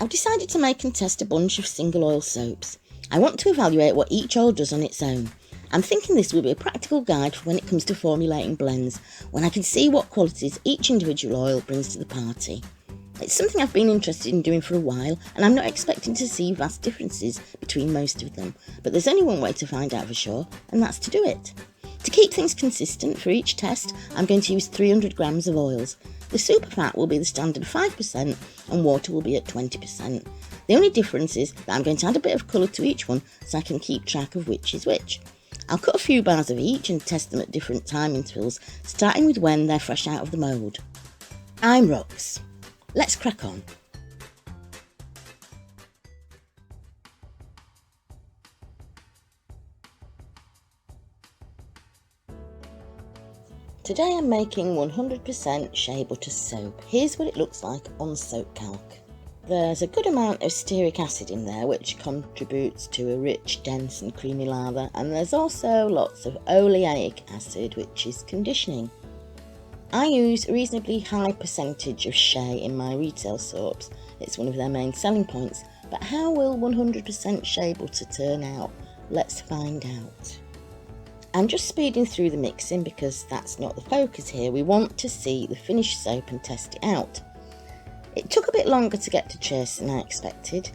I've decided to make and test a bunch of single oil soaps. I want to evaluate what each oil does on its own. I'm thinking this will be a practical guide for when it comes to formulating blends, when I can see what qualities each individual oil brings to the party. It's something I've been interested in doing for a while, and I'm not expecting to see vast differences between most of them, but there's only one way to find out for sure, and that's to do it. To keep things consistent for each test, I'm going to use 300 grams of oils. The super fat will be the standard 5% and water will be at 20%. The only difference is that I'm going to add a bit of colour to each one so I can keep track of which is which. I'll cut a few bars of each and test them at different time intervals, starting with when they're fresh out of the mould. I'm Rox. Let's crack on. Today I'm making 100% shea butter soap. Here's what it looks like on soap calc. There's a good amount of stearic acid in there, which contributes to a rich, dense and creamy lather, and there's also lots of oleic acid, which is conditioning. I use a reasonably high percentage of Shea in my retail soaps. It's one of their main selling points, but how will 100% shea butter turn out? Let's find out. I'm just speeding through the mixing because that's not the focus here. We want to see the finished soap and test it out. It took a bit longer to get to trace than I expected.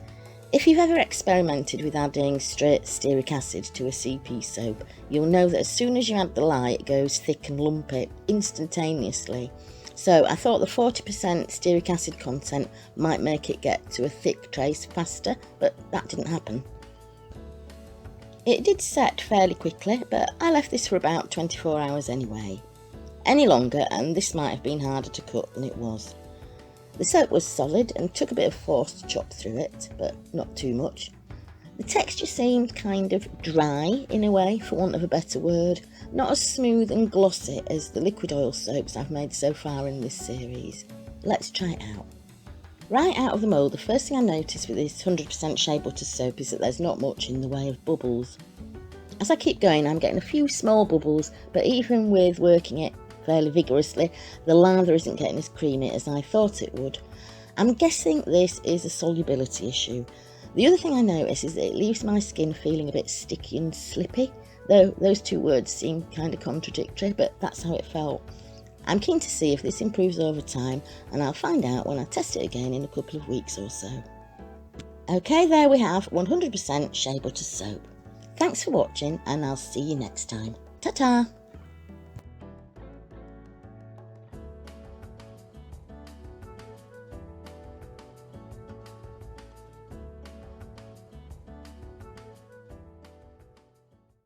If you've ever experimented with adding straight stearic acid to a CP soap, you'll know that as soon as you add the lye, it goes thick and lumpy instantaneously. So I thought the 40% stearic acid content might make it get to a thick trace faster, but that didn't happen. It did set fairly quickly, but I left this for about 24 hours anyway. Any longer and this might have been harder to cut than it was. The soap was solid and took a bit of force to chop through it, but not too much. The texture seemed kind of dry in a way, for want of a better word, not as smooth and glossy as the liquid oil soaps I've made so far in this series. Let's try it out. Right out of the mould, the first thing I noticed with this 100% shea butter soap is that there's not much in the way of bubbles. As I keep going, I'm getting a few small bubbles, but even with working it fairly vigorously, the lather isn't getting as creamy as I thought it would. I'm guessing this is a solubility issue. The other thing I notice is that it leaves my skin feeling a bit sticky and slippy, though those two words seem kind of contradictory, but that's how it felt. I'm keen to see if this improves over time, and I'll find out when I test it again in a couple of weeks or so. Okay, there we have 100% shea butter soap. Thanks for watching, and I'll see you next time. Ta-ta!